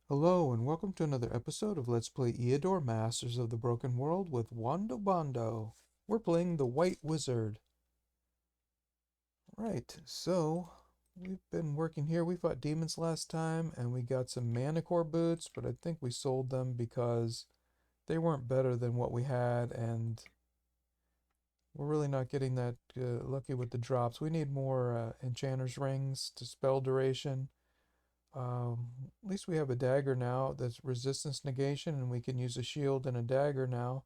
Hello and welcome to another episode of Let's Play Eador Masters of the Broken World with Wando Bondo. We're playing the White Wizard. Right, so we've been working here. We fought demons last time and we got some Manicore boots, but I think we sold them because they weren't better than what we had and we're really not getting that lucky with the drops. We need more Enchanter's Rings to spell duration. At least we have a dagger now that's resistance negation, and we can use a shield and a dagger now.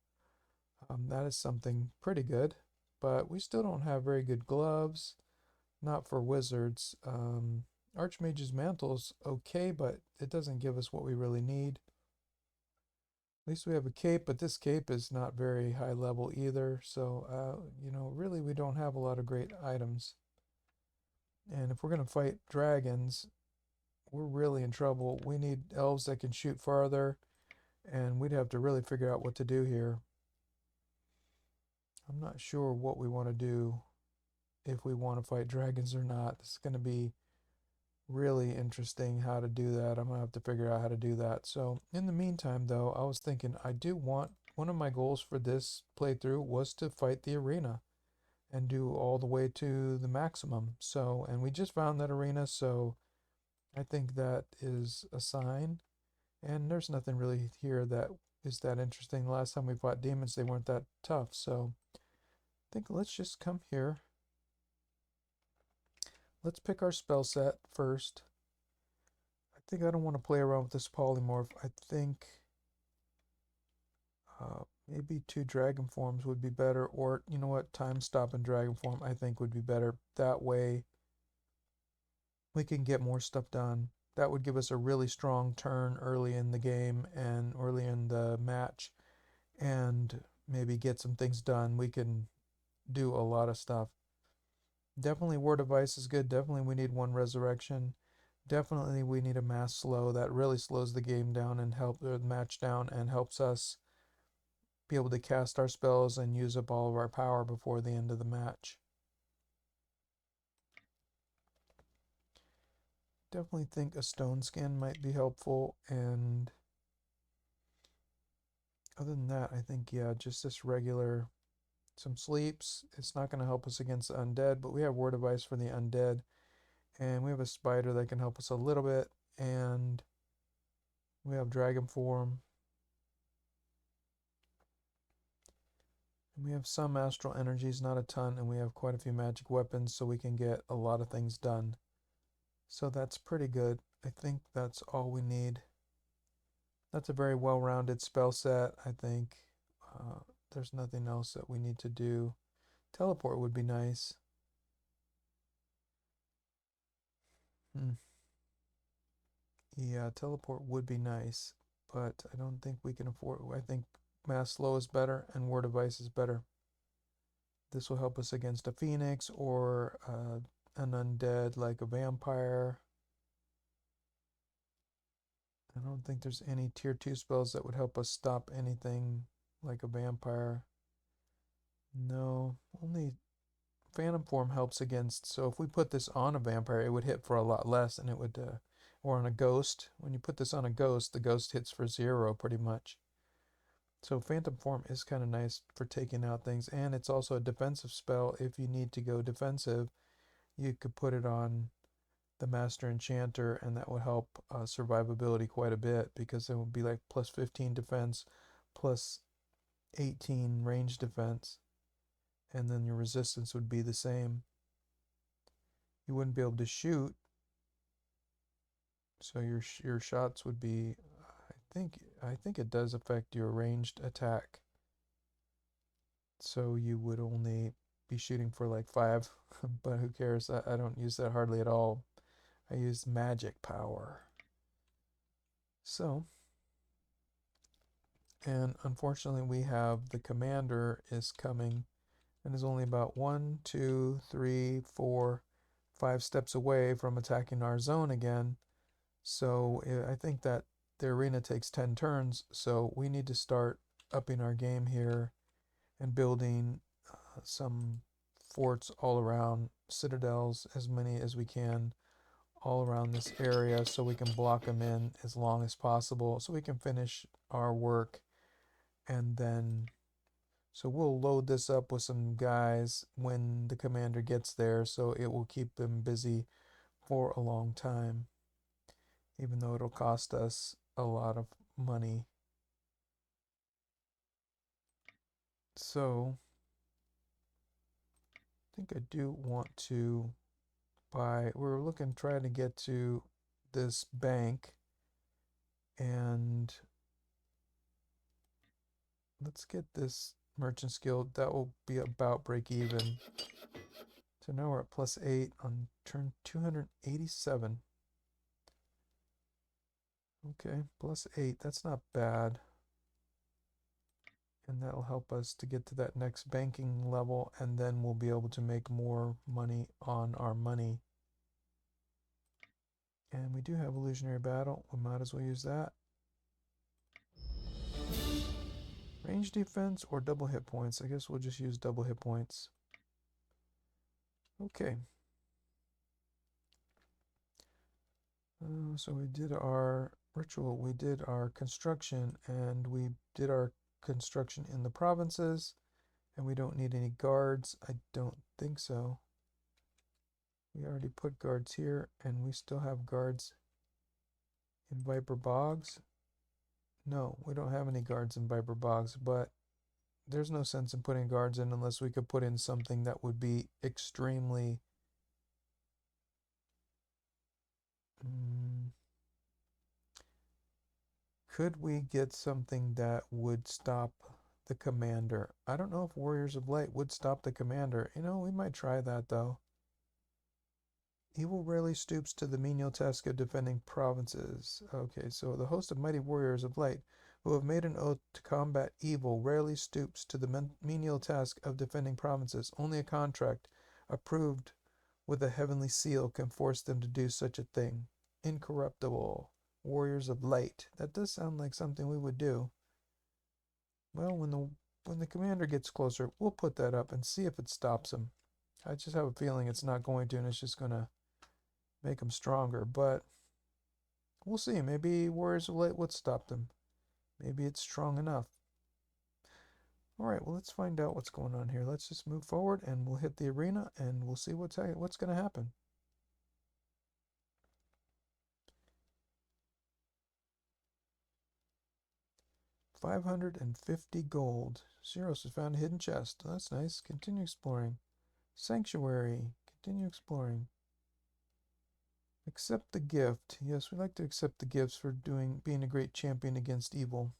That is something pretty good, but we still don't have very good gloves. Not for wizards. Archmage's mantle's okay, but it doesn't give us what we really need. At least we have a cape, but this cape is not very high level either. So, really we don't have a lot of great items. And if we're going to fight dragons, we're really in trouble. We need elves that can shoot farther, and we'd have to really figure out what to do here. I'm not sure what we want to do, if we want to fight dragons or not. This is going to be really interesting how to do that. I'm going to have to figure out how to do that. So in the meantime, though, I was thinking I do want, one of my goals for this playthrough was to fight the arena and do all the way to the maximum. So, and we just found that arena, so I think that is a sign. And there's nothing really here that is that interesting. Last time we fought demons, they weren't that tough. So I think let's just come here. Let's pick our spell set first. I think I don't want to play around with this polymorph. I think maybe two dragon forms would be better. Or, you know what, time stop and dragon form I think would be better. That way we can get more stuff done. That would give us a really strong turn early in the game and early in the match, and maybe get some things done. We can do a lot of stuff. Definitely Word of Ice is good. Definitely we need one resurrection. Definitely we need a mass slow. That really slows the game down and help the match down and helps us be able to cast our spells and use up all of our power before the end of the match. Definitely think a stone skin might be helpful, and other than that, I think, yeah, just this regular, some sleeps. It's not going to help us against the undead, but we have Word of Ice for the undead, and we have a spider that can help us a little bit, and we have dragon form, and we have some astral energies, not a ton, and we have quite a few magic weapons, so we can get a lot of things done. So that's pretty good. I think that's all we need. That's a very well-rounded spell set, I think. Uh, there's nothing else that we need to do. Teleport would be nice. Hmm. Yeah, teleport would be nice, but I don't think we can afford. I think Mass Slow is better and Word of Ice is better. This will help us against a phoenix or an undead like a vampire. I don't think there's any tier 2 spells that would help us stop anything like a vampire. No, only Phantom Form helps against. So if we put this on a vampire, it would hit for a lot less, and it would, or on a ghost. When you put this on a ghost, the ghost hits for 0 pretty much. So Phantom Form is kind of nice for taking out things, and it's also a defensive spell. If you need to go defensive, you could put it on the Master Enchanter, and that will help survivability quite a bit because it would be like plus 15 defense, plus 18 range defense, and then your resistance would be the same. You wouldn't be able to shoot, so your shots would be. I think it does affect your ranged attack. So you would only be shooting for like 5, but who cares? I don't use that hardly at all. I use magic power. So, and unfortunately, we have the commander is coming and is only about 1, 2, 3, 4, 5 steps away from attacking our zone again. So, I think that the arena takes 10 turns, so we need to start upping our game here and building some forts all around, citadels, as many as we can all around this area so we can block them in as long as possible so we can finish our work. And then, so we'll load this up with some guys when the commander gets there, so it will keep them busy for a long time, even though it'll cost us a lot of money. So I think I do want to buy, we're looking, trying to get to this bank, and let's get this Merchant's Guild. That will be about break even. So now we're at +8 on turn 287. Okay, +8, that's not bad. And that'll help us to get to that next banking level, and then we'll be able to make more money on our money. And we do have illusionary battle, we might as well use that. Range defense or double hit points? I guess we'll just use double hit points. Okay. So we did our ritual, we did our construction, and we did our construction in the provinces, and we don't need any guards. I don't think so. We already put guards here, and we still have guards in Viper Bogs. No, we don't have any guards in Viper Bogs, but there's no sense in putting guards in unless we could put in something that would be extremely could we get something that would stop the commander? I don't know if Warriors of Light would stop the commander. You know, we might try that though. Evil rarely stoops to the menial task of defending provinces. Okay, so the host of mighty warriors of light who have made an oath to combat evil rarely stoops to the menial task of defending provinces. Only a contract approved with a heavenly seal can force them to do such a thing. Incorruptible. Warriors of light. That does sound like something we would do. Well, when the commander gets closer, we'll put that up and see if it stops him. I just have a feeling it's not going to, and it's just going to make him stronger, but we'll see. Maybe Warriors of Light would stop them. Maybe it's strong enough. Alright, well, let's find out what's going on here. Let's just move forward, and we'll hit the arena, and we'll see what's going to happen. $550 gold. Zeros has found a hidden chest. Oh, that's nice. Continue exploring. Sanctuary. Continue exploring. Accept the gift. Yes, we like to accept the gifts for being a great champion against evil.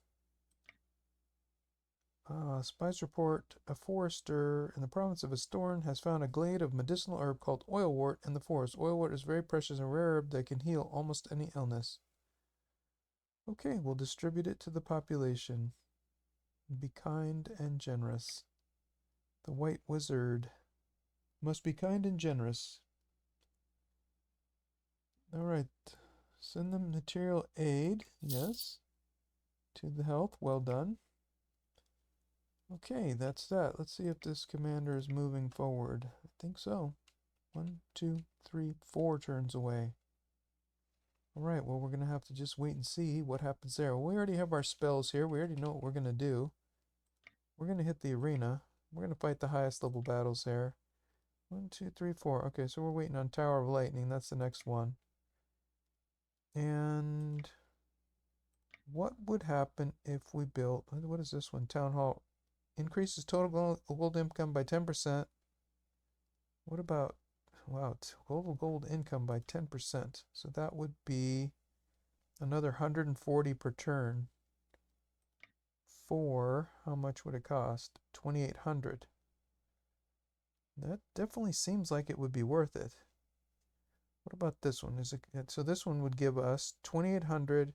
Spies report a forester in the province of Eador has found a glade of medicinal herb called oilwort in the forest. Oilwort is very precious and rare herb that can heal almost any illness. Okay, we'll distribute it to the population. Be kind and generous. The White Wizard must be kind and generous. Alright, send them material aid, yes, to the health, well done. Okay, that's that. Let's see if this commander is moving forward. I think so. 1, 2, 3, 4 turns away. Alright, well, we're going to have to just wait and see what happens there. Well, we already have our spells here. We already know what we're going to do. We're going to hit the arena. We're going to fight the highest level battles there. 1, 2, 3, 4. Okay, so we're waiting on Tower of Lightning. That's the next one. And what would happen if we built, what is this one? Town Hall. Increases total gold income by 10%. What about, wow, total gold income by 10%. So that would be another 140 per turn. For, how much would it cost? 2,800. That definitely seems like it would be worth it. What about this one? So this one would give us 2,800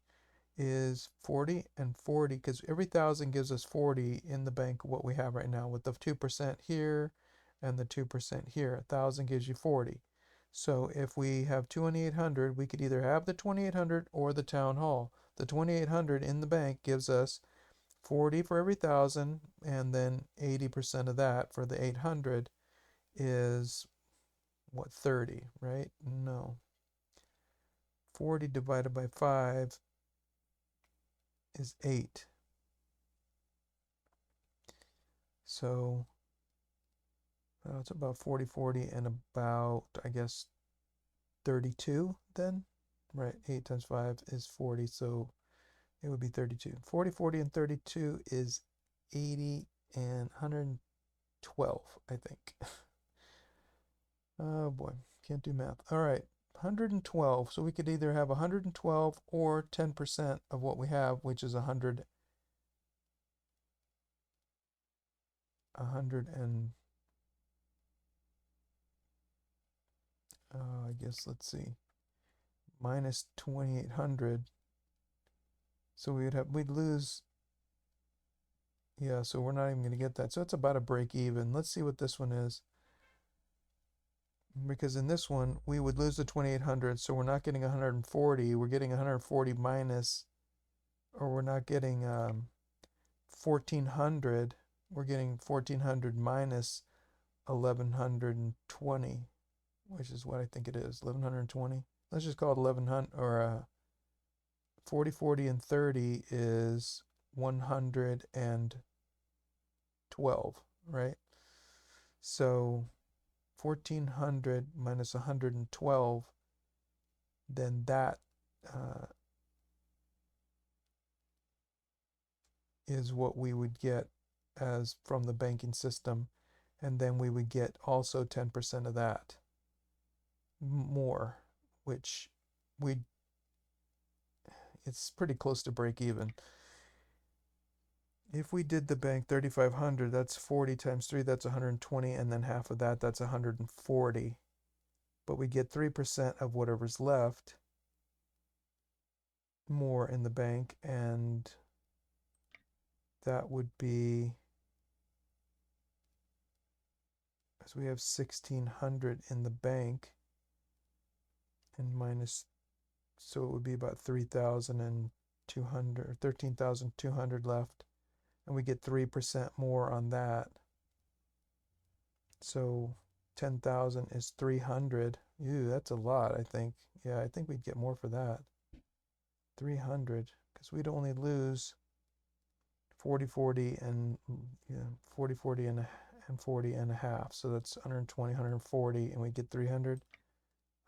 is 40 and 40, because every 1,000 gives us 40 in the bank, what we have right now, with the 2% here and the 2% here. 1,000 gives you 40. So if we have 2,800, we could either have the 2,800 or the town hall. The 2,800 in the bank gives us 40 for every 1,000, and then 80% of that for the 800 is what, 30, right? No. 40 divided by 5 is 8. So it's about 40, 40, and about, I guess, 32 then? Right, 8 times 5 is 40, so it would be 32. 40, 40, and 32 is 80 and 112, I think. Oh boy, can't do math. All right, 112. So we could either have 112 or 10% of what we have, which is 100 and I guess let's see, minus 2800. So we'd lose, yeah, so we're not even going to get that. So it's about a break even. Let's see what this one is. Because in this one, we would lose the 2800, so we're not getting 140. We're getting 140 minus, or we're not getting 1400. We're getting 1400 minus 1120, which is what I think it is, 1120. Let's just call it 1100, or 40, 40, and 30 is 112, right? So 1400 minus 112, then that is what we would get as from the banking system, and then we would get also 10% of that more, which we it's pretty close to break even. If we did the bank 3500, that's 40 times 3, that's 120, and then half of that, that's 140. But we get 3% of whatever's left more in the bank, and that would be, as we have 1600 in the bank, and minus, so it would be about 3,200, 13,200 left, and we get 3% more on that. So 10,000 is 300. Ew, that's a lot, I think. Yeah, I think we'd get more for that. 300, because we'd only lose 40, 40, and 40, 40, and 40 and a half. So that's 120, 140, and we get 300.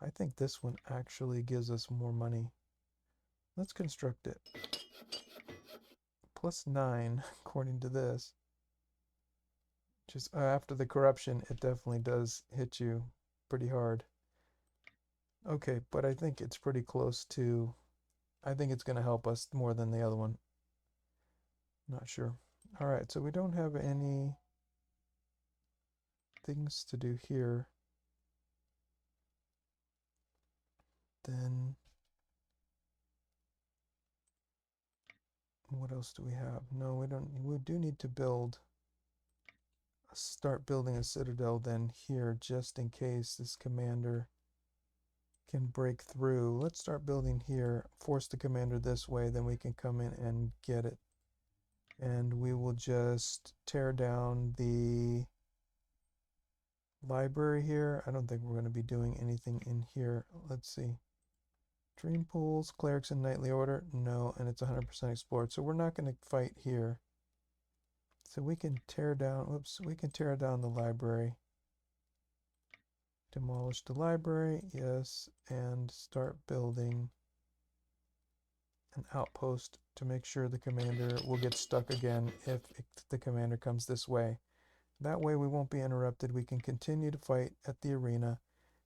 I think this one actually gives us more money. Let's construct it. Plus 9, according to this. Just after the corruption, it definitely does hit you pretty hard. Okay, but I think it's pretty close to, I think it's going to help us more than the other one. Not sure. All right, so we don't have any things to do here. Then what else do we have? No, we don't. We do need to start building a citadel then here, just in case this commander can break through. Let's start building here, force the commander this way, then we can come in and get it. And we will just tear down the library here. I don't think we're going to be doing anything in here. Let's see. Dream pools, clerics in knightly order. No, and it's 100% explored. So we're not going to fight here. So we can tear down, whoops, we can tear down the library. Demolish the library, yes, and start building an outpost to make sure the commander will get stuck again if the commander comes this way. That way we won't be interrupted. We can continue to fight at the arena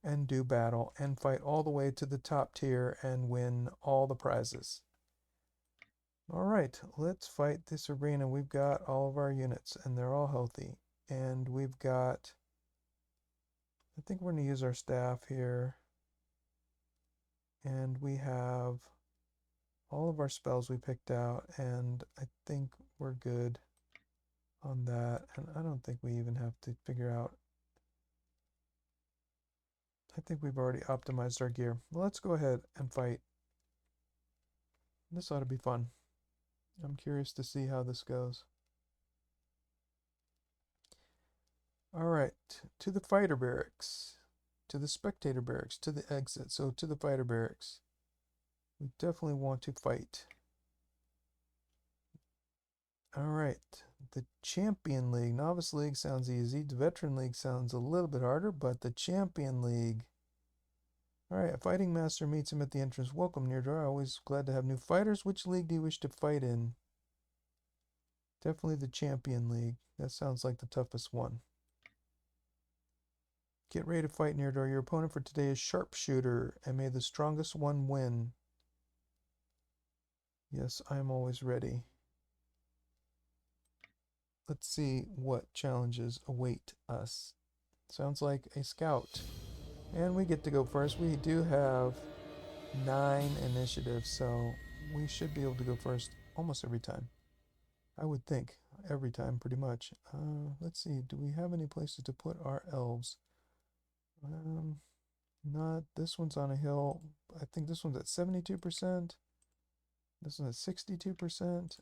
and do battle and fight all the way to the top tier and win all the prizes. All right, let's fight this arena. We've got all of our units and they're all healthy. And we've got, I think we're going to use our staff here. And we have all of our spells we picked out, and I think we're good on that. And I don't think we even have to figure out, I think we've already optimized our gear. Well, let's go ahead and fight. This ought to be fun. I'm curious to see how this goes. All right, to the fighter barracks, to the spectator barracks, to the exit. So to the fighter barracks. We definitely want to fight. Alright, the Champion League. Novice League sounds easy. The Veteran League sounds a little bit harder, but the Champion League. Alright, a fighting master meets him at the entrance. Welcome, Eador. Always glad to have new fighters. Which league do you wish to fight in? Definitely the Champion League. That sounds like the toughest one. Get ready to fight, Eador. Your opponent for today is Sharpshooter, and may the strongest one win. Yes, I'm always ready. Let's see what challenges await us. Sounds like a scout. And we get to go first. We do have 9 initiatives, so we should be able to go first almost every time. I would think. Every time, pretty much. Let's see. Do we have any places to put our elves? Not. This one's on a hill. I think this one's at 72%. This one's at 62%.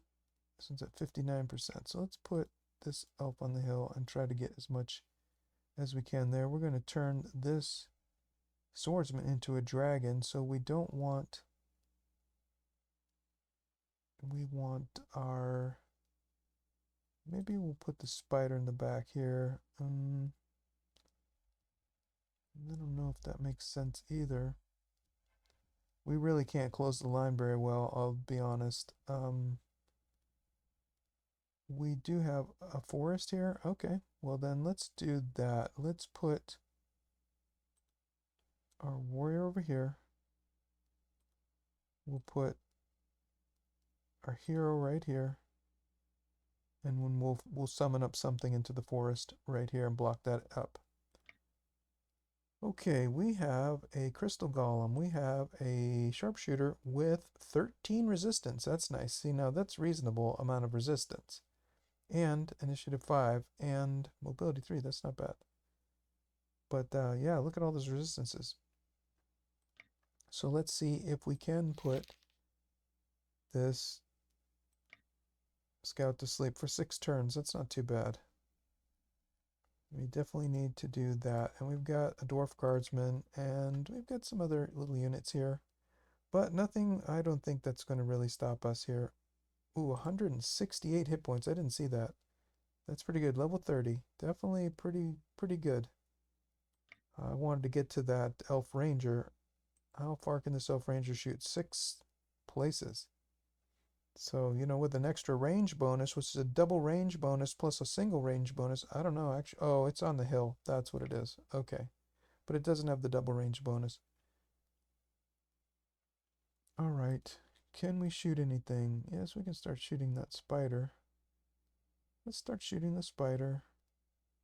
This one's at 59%. So let's put this elf on the hill and try to get as much as we can there. We're going to turn this swordsman into a dragon, so we don't want... We want our... Maybe we'll put the spider in the back here. I don't know if that makes sense either. We really can't close the line very well, I'll be honest. We do have a forest here. Okay, well then let's do that. Let's put our warrior over here. We'll put our hero right here. And when we'll summon up something into the forest right here and block that up. Okay, we have a crystal golem. We have a sharpshooter with 13 resistance. That's nice. See, now that's reasonable amount of resistance. And initiative 5 and mobility 3. That's not bad. But yeah, look at all those resistances. So let's see if we can put this scout to sleep for 6 turns. That's not too bad. We definitely need to do that. And we've got a dwarf guardsman, and we've got some other little units here. But nothing, I don't think that's going to really stop us here. Ooh, 168 hit points. I didn't see that. That's pretty good. Level 30. Definitely pretty good. I wanted to get to that elf ranger. How far can this elf ranger shoot? 6 places. So, you know, with an extra range bonus, which is a double range bonus plus a single range bonus, I don't know, actually. Oh, it's on the hill. That's what it is. Okay. But it doesn't have the double range bonus. All right. Can we shoot anything? Yes, we can start shooting that spider. Let's start shooting the spider.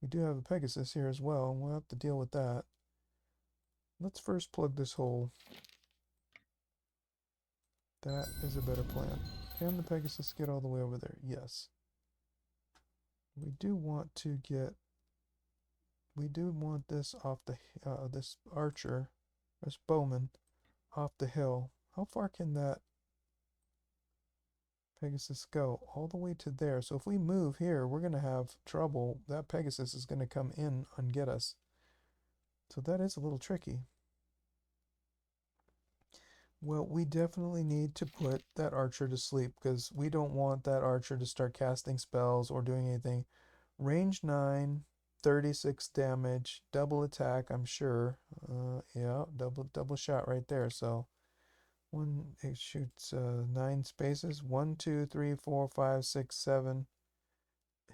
We do have a Pegasus here as well. We'll have to deal with that. Let's first plug this hole. That is a better plan. Can the Pegasus get all the way over there? Yes. We do want to get... We do want this off the... this archer, this bowman, off the hill. How far can that Pegasus go? All the way to there. So if we move here, we're going to have trouble. That Pegasus is going to come in and get us. So that is a little tricky. Well, we definitely need to put that archer to sleep because we don't want that archer to start casting spells or doing anything. Range 9, 36 damage, double attack, I'm sure. Yeah, double shot right there. So it shoots 9 spaces. 1, 2, 3, 4, 5, 6, 7,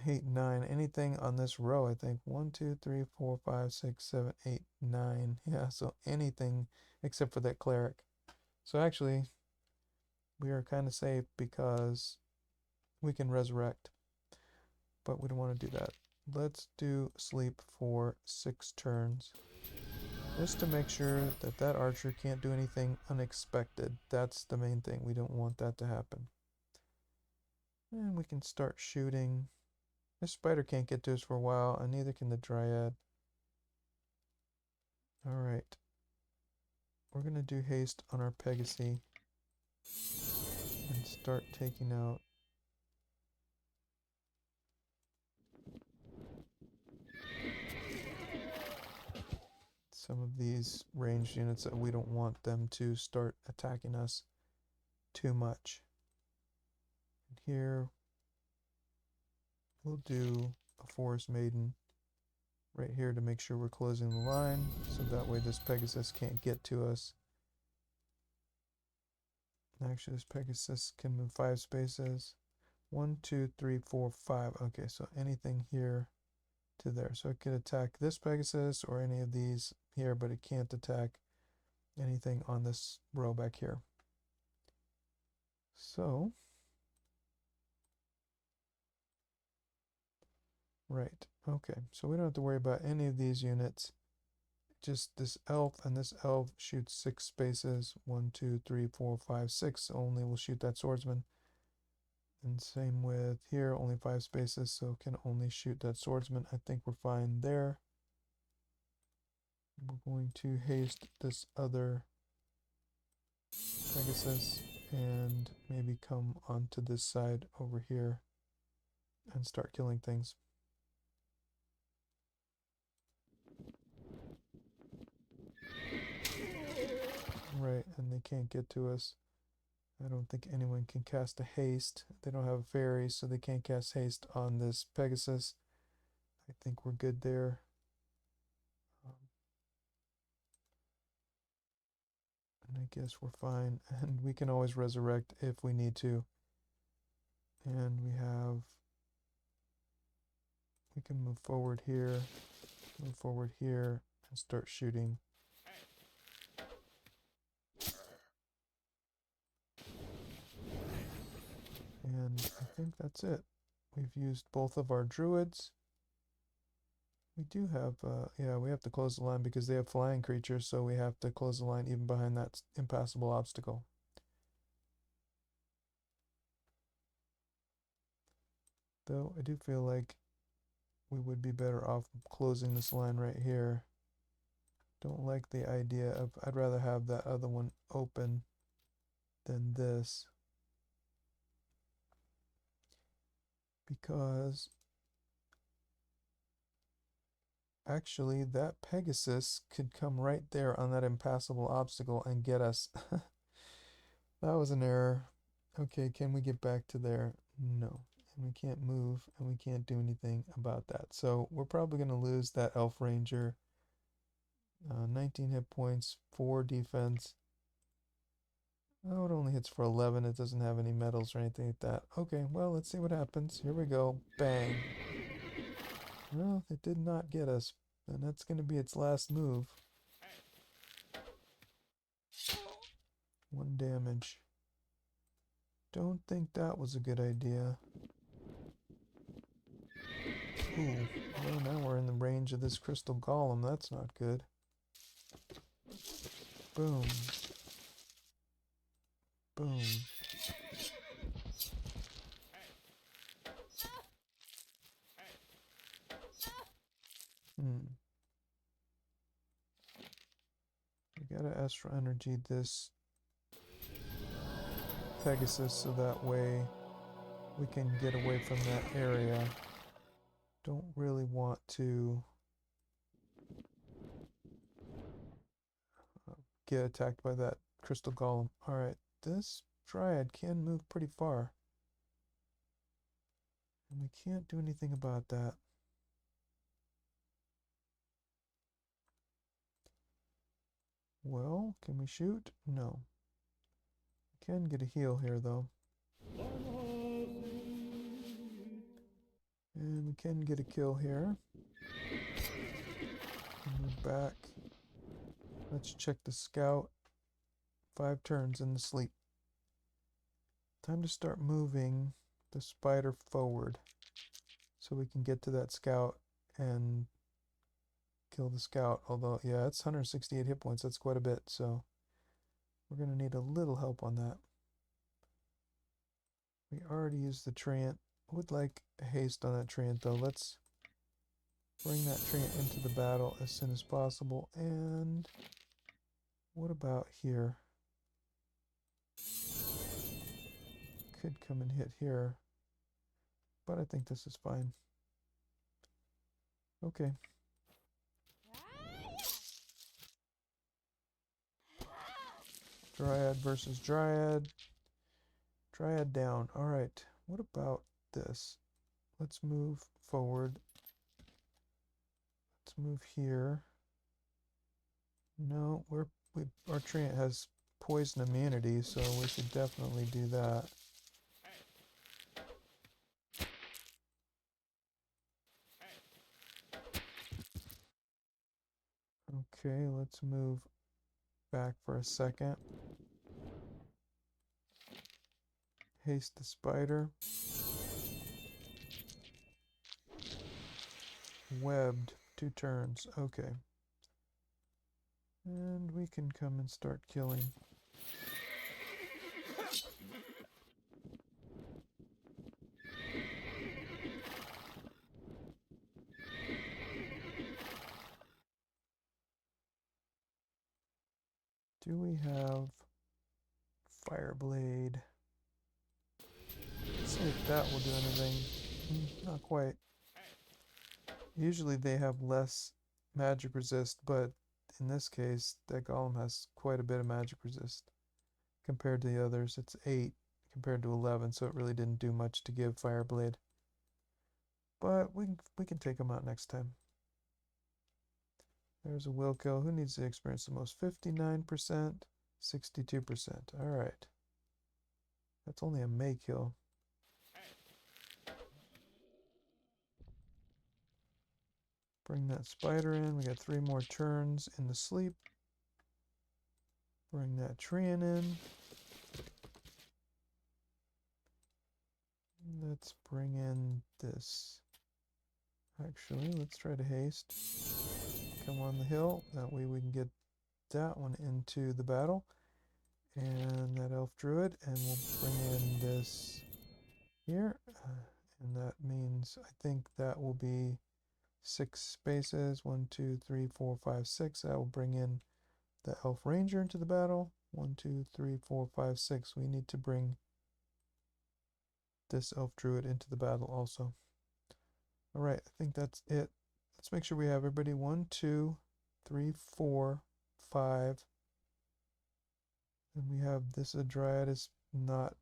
8, 9. Anything on this row, I think. 1, 2, 3, 4, 5, 6, 7, 8, 9. Yeah, so anything except for that cleric. So actually, we are kind of safe because we can resurrect. But we don't want to do that. Let's do sleep for 6 turns. Just to make sure that that archer can't do anything unexpected. That's the main thing. We don't want that to happen. And we can start shooting. This spider can't get to us for a while, and neither can the dryad. Alright. We're going to do haste on our Pegasy and start taking out some of these ranged units that we don't want them to start attacking us. too much. And here we'll do a Forest Maiden right here to make sure we're closing the line, so that way this Pegasus can't get to us. Actually, this Pegasus can move 5 spaces. 1, 2, 3, 4, 5. Okay, so anything here to there. So it could attack this Pegasus or any of these here, but it can't attack anything on this row back here. So, right. Okay, so we don't have to worry about any of these units. Just this elf, and this elf shoots 6 spaces. 1, 2, 3, 4, 5, 6 only will shoot that swordsman. And same with here, only 5 spaces, so can only shoot that swordsman. I think we're fine there. We're going to haste this other Pegasus and maybe come onto this side over here and start killing things. Right, and they can't get to us. I don't think anyone can cast a haste. They don't have a fairy, so they can't cast haste on this Pegasus. I think we're good there. And I guess we're fine. And we can always resurrect if we need to. And we can move forward here, and start shooting. And I think that's it. We've used both of our druids. We do have, yeah, we have to close the line because they have flying creatures, so we have to close the line even behind that impassable obstacle. Though I do feel like we would be better off closing this line right here. Don't like the idea of, I'd rather have that other one open than this. Because actually that Pegasus could come right there on that impassable obstacle and get us. That was an error. Okay, can we get back to there? No. And we can't move, and we can't do anything about that. So we're probably going to lose that Elf Ranger. 19 hit points, 4 defense. Oh, it only hits for 11. It doesn't have any medals or anything like that. Okay, well, let's see what happens. Here we go. Bang. Well, it did not get us. And that's going to be its last move. 1 damage. Don't think that was a good idea. Ooh, well, now we're in the range of this crystal golem. That's not good. Boom. Boom. We gotta astral energy this Pegasus so that way we can get away from that area. Don't really want to get attacked by that crystal golem. Alright, this Dryad can move pretty far. And we can't do anything about that. Well, can we shoot? No. We can get a heal here, though. And we can get a kill here. Move back. Let's check the scout. 5 turns in the sleep. Time to start moving the spider forward so we can get to that scout and kill the scout. Although, yeah, it's 168 hit points. That's quite a bit, so we're going to need a little help on that. We already used the treant. I would like a haste on that treant, though. Let's bring that treant into the battle as soon as possible. And what about here? Could come and hit here, but I think this is fine. Okay. Dryad versus Dryad. Dryad down. Alright, what about this? Let's move forward. Let's move here. No, our treant has poison immunity, so we should definitely do that. Okay, let's move back for a second. Haste the spider. Webbed, 2 turns. Okay. And we can come and start killing. Do we have Fireblade? Let's see if that will do anything. Not quite. Usually they have less magic resist, but in this case, that golem has quite a bit of magic resist. Compared to the others, it's 8 compared to 11, so it really didn't do much to give Fireblade. But we can take them out next time. There's a will kill. Who needs to experience the most? 59%, 62%. Alright. That's only a May kill. Bring that spider in. We got 3 more turns in the sleep. Bring that treant in. Let's bring in this. Actually, let's try to haste. Come on the hill. That way we can get that one into the battle. And that elf druid. And we'll bring in this here. And that means, I think that will be 6 spaces. 1, 2, 3, 4, 5, 6. That will bring in the elf ranger into the battle. 1, 2, 3, 4, 5, 6. We need to bring this elf druid into the battle also. Alright, I think that's it. Let's make sure we have everybody. 1, 2, 3, 4, 5. And we have this, a dryad is not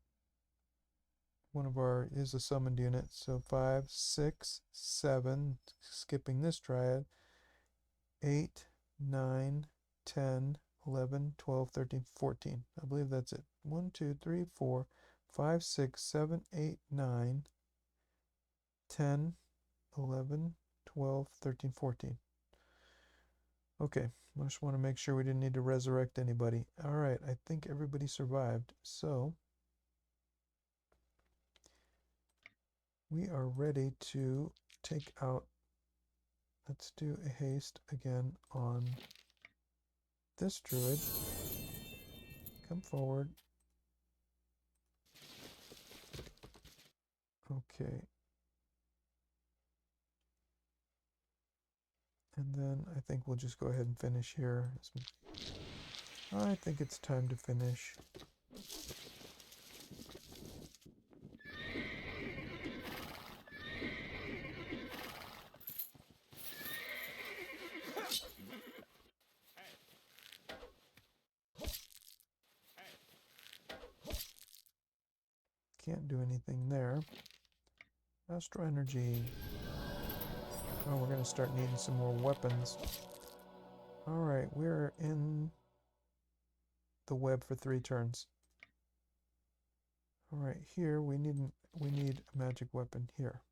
one of our, is a summoned unit. So 5, 6, 7, skipping this dryad. 8, 9, 10, 11, 12, 13, 14. I believe that's it. 1, 2, 3, 4, 5, 6, 7, 8, 9, 10, 11, 12, 13, 14. Okay, I just want to make sure we didn't need to resurrect anybody. Alright, I think everybody survived. So, we are ready to take out. Let's do a haste again on this druid. Come forward. Okay. And then I think we'll just go ahead and finish here. I think it's time to finish. Can't do anything there. Astral energy. Oh, we're going to start needing some more weapons. Alright, we're in the web for 3 turns. Alright, here we need a magic weapon here.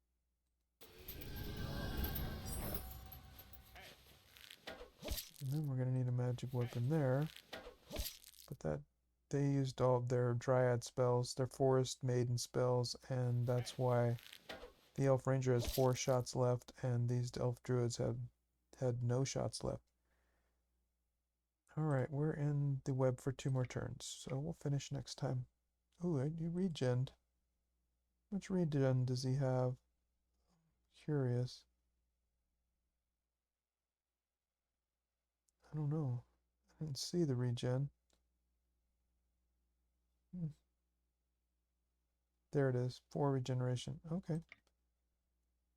And then we're going to need a magic weapon there. But that they used all of their dryad spells, their forest maiden spells, and that's why the elf ranger has 4 shots left, and these elf druids had no shots left. Alright, we're in the web for 2 more turns, so we'll finish next time. Ooh, you regened. How much regen does he have? Curious. I don't know. I didn't see the regen. There it is. 4 regeneration. Okay.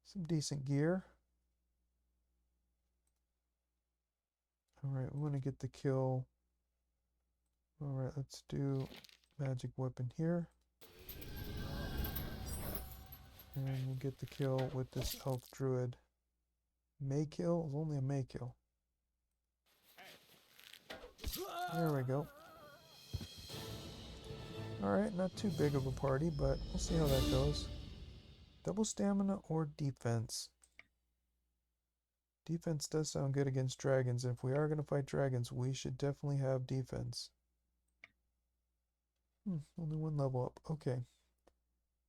Some decent gear. Alright, we want to get the kill. Alright, let's do magic weapon here. get the kill with this elf druid. May kill? It was only a May kill. There we go. Alright, not too big of a party, but we'll see how that goes. Double stamina or defense? Defense does sound good against dragons, and if we are going to fight dragons, we should definitely have defense. Only one level up. Okay.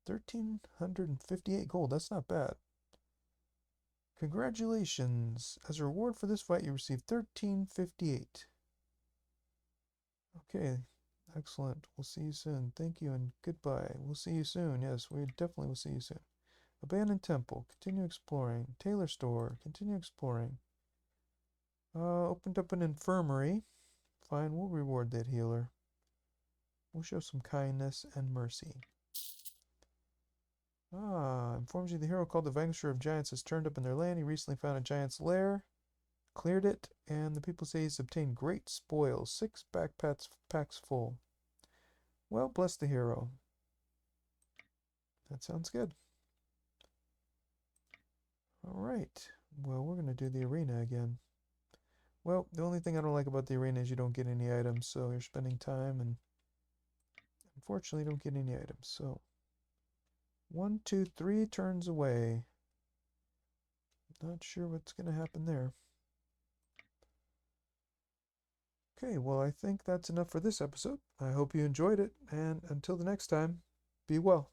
1,358 gold. That's not bad. Congratulations. As a reward for this fight, you received 1,358. Okay. Excellent. We'll see you soon. Thank you and goodbye. We'll see you soon. Yes, we definitely will see you soon. Abandoned temple. Continue exploring. Tailor store. Continue exploring. Opened up an infirmary. Fine, we'll reward that healer. We'll show some kindness and mercy. Informs you the hero called the Vanquisher of Giants has turned up in their land. He recently found a giant's lair, cleared it, and the people say he's obtained great spoils. 6 backpacks full. Well, bless the hero. That sounds good. Alright. Well, we're going to do the arena again. Well, the only thing I don't like about the arena is you don't get any items, so you're spending time and unfortunately don't get any items. So 1, 2, 3 turns away. Not sure what's going to happen there. Okay, well, I think that's enough for this episode. I hope you enjoyed it, and until the next time, be well.